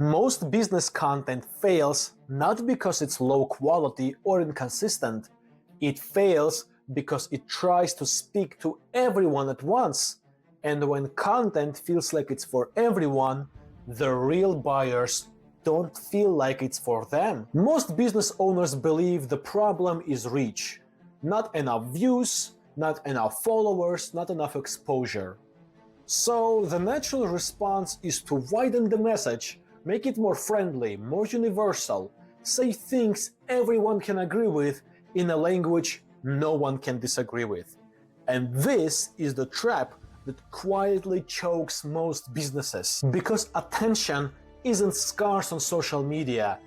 Most business content fails not because it's low quality or inconsistent. It fails because it tries to speak to everyone at once. And when content feels like it's for everyone, the real buyers don't feel like it's for them. Most business owners believe the problem is reach. Not enough views, not enough followers, not enough exposure. So the natural response is to widen the message, make it more friendly, more universal, say things everyone can agree with in a language no one can disagree with. And this is the trap that quietly chokes most businesses. Because attention isn't scarce on social media,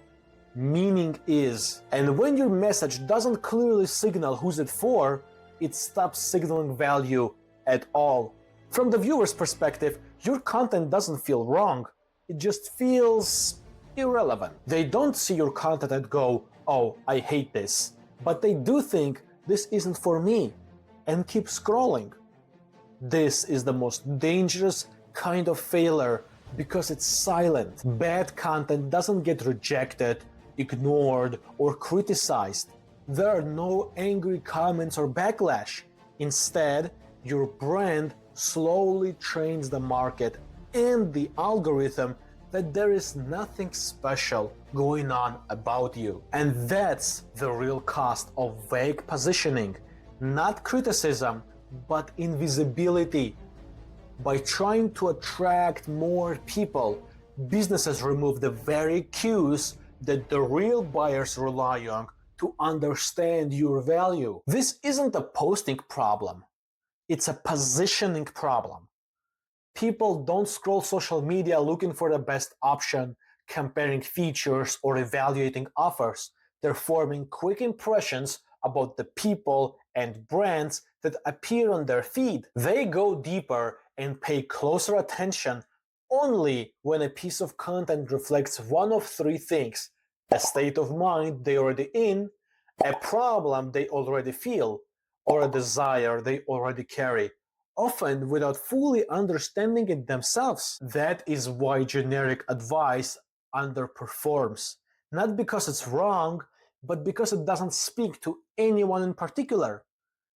meaning is. And when your message doesn't clearly signal who's it for, it stops signaling value at all. From the viewer's perspective, your content doesn't feel wrong, it just feels irrelevant. They don't see your content and go, "Oh, I hate this," but they do think, "This isn't for me," and keep scrolling. This is the most dangerous kind of failure because it's silent. Bad content doesn't get rejected, ignored, or criticized. There are no angry comments or backlash. Instead, your brand slowly trains the market and the algorithm that there is nothing special going on about you. And that's the real cost of vague positioning. Not criticism, but invisibility. By trying to attract more people, businesses remove the very cues that the real buyers rely on to understand your value. This isn't a posting problem. It's a positioning problem. People don't scroll social media looking for the best option, comparing features, or evaluating offers. They're forming quick impressions about the people and brands that appear on their feed. They go deeper and pay closer attention only when a piece of content reflects one of three things: a state of mind they already in, a problem they already feel, or a desire they already carry, often without fully understanding it themselves. That is why generic advice underperforms. Not because it's wrong, but because it doesn't speak to anyone in particular.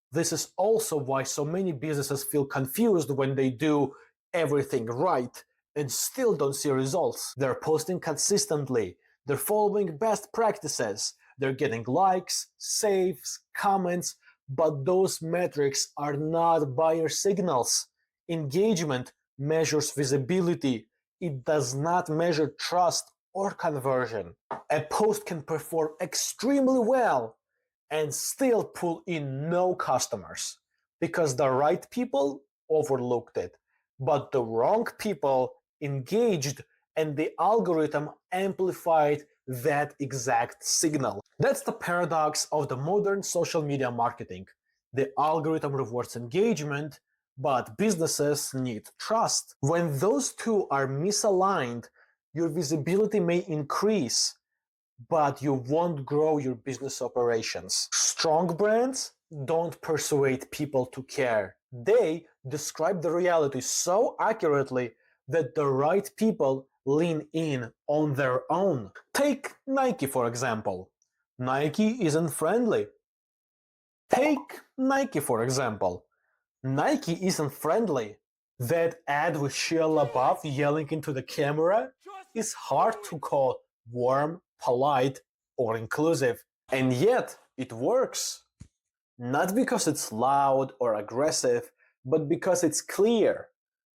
This is also why so many businesses feel confused when they do everything right and still don't see results. They're posting consistently, they're following best practices, they're getting likes, saves, comments, but those metrics are not buyer signals. Engagement measures visibility. It does not measure trust or conversion. A post can perform extremely well and still pull in no customers because the right people overlooked it, but the wrong people engaged and the algorithm amplified that exact signal. That's the paradox of the modern social media marketing. The algorithm rewards engagement, but businesses need trust. When those two are misaligned, your visibility may increase, but you won't grow your business operations. Strong brands don't persuade people to care. They describe the reality so accurately that the right people lean in on their own. Take Nike, for example. Nike isn't friendly. Take Nike, for example. Nike isn't friendly. That ad with Shia LaBeouf yelling into the camera is hard to call warm, polite, or inclusive. And yet, it works. Not because it's loud or aggressive, but because it's clear.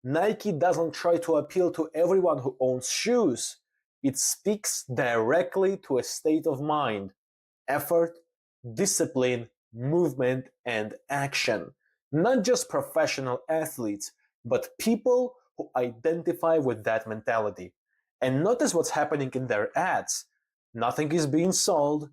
Nike doesn't try to appeal to everyone who owns shoes. It speaks directly to a state of mind, effort, discipline, movement, and action. Not just professional athletes, but people who identify with that mentality. And notice what's happening in their ads. Nothing is being sold.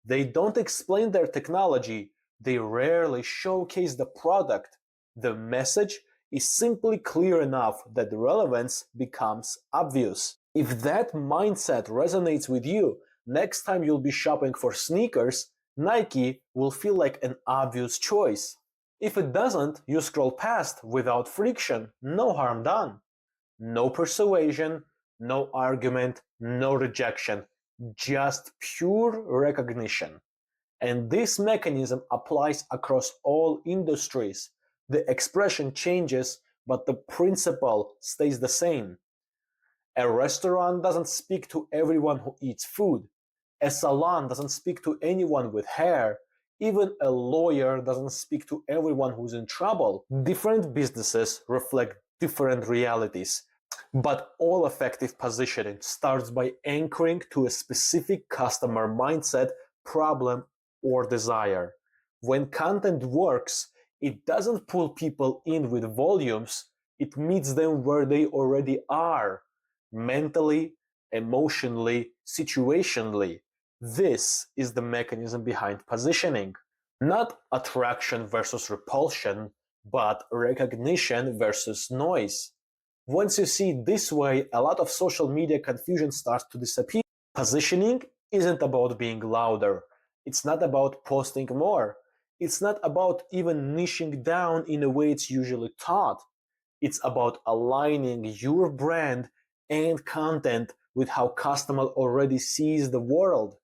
They don't explain their technology. They rarely showcase the product. The message is simply clear enough that the relevance becomes obvious. If that mindset resonates with you, next time you'll be shopping for sneakers, Nike will feel like an obvious choice. If it doesn't, you scroll past without friction, no harm done. No persuasion, no argument, no rejection, just pure recognition. And this mechanism applies across all industries. The expression changes, but the principle stays the same. A restaurant doesn't speak to everyone who eats food. A salon doesn't speak to anyone with hair. Even a lawyer doesn't speak to everyone who's in trouble. Different businesses reflect different realities. But all effective positioning starts by anchoring to a specific customer mindset, problem, or desire. When content works, it doesn't pull people in with volumes, it meets them where they already are, mentally, emotionally, situationally. This is the mechanism behind positioning. Not attraction versus repulsion, but recognition versus noise. Once you see it this way, a lot of social media confusion starts to disappear. Positioning isn't about being louder. It's not about posting more. It's not about even niching down in a way it's usually taught. It's about aligning your brand and content with how customer already sees the world.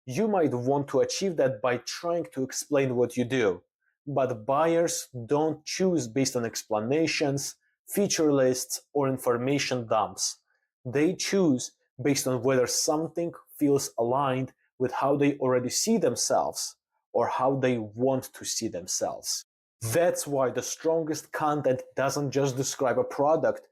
You might want to achieve that by trying to explain what you do. But buyers don't choose based on explanations, feature lists, or information dumps. They choose based on whether something feels aligned with how they already see themselves or how they want to see themselves. That's why the strongest content doesn't just describe a product,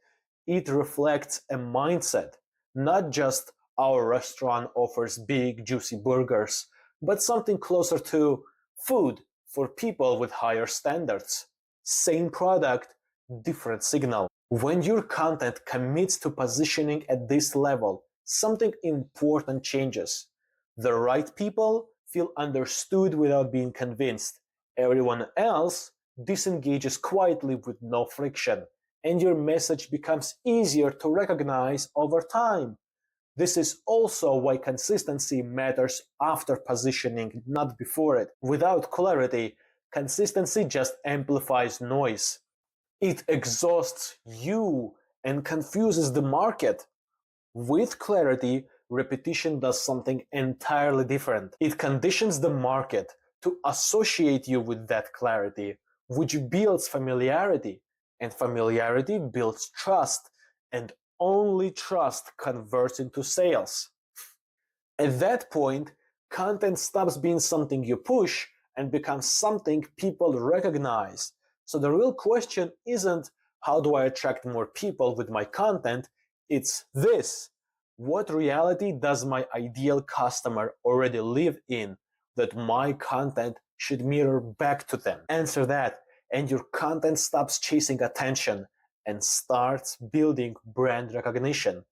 it reflects a mindset, not just our restaurant offers big, juicy burgers, but something closer to food for people with higher standards. Same product, different signal. When your content commits to positioning at this level, something important changes. The right people feel understood without being convinced. Everyone else disengages quietly with no friction, and your message becomes easier to recognize over time. This is also why consistency matters after positioning, not before it. Without clarity, consistency just amplifies noise. It exhausts you and confuses the market. With clarity, repetition does something entirely different. It conditions the market to associate you with that clarity, which builds familiarity, and familiarity builds trust, and only trust converts into sales. At that point, content stops being something you push and becomes something people recognize. So the real question isn't how do I attract more people with my content? It's this: what reality does my ideal customer already live in that my content should mirror back to them? Answer that, and your content stops chasing attention and starts building brand recognition.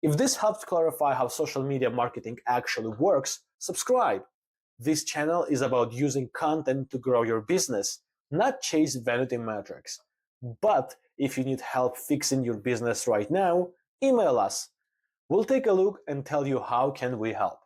If this helps clarify how social media marketing actually works, subscribe. This channel is about using content to grow your business, not chase vanity metrics. But if you need help fixing your business right now, email us. We'll take a look and tell you how can we help.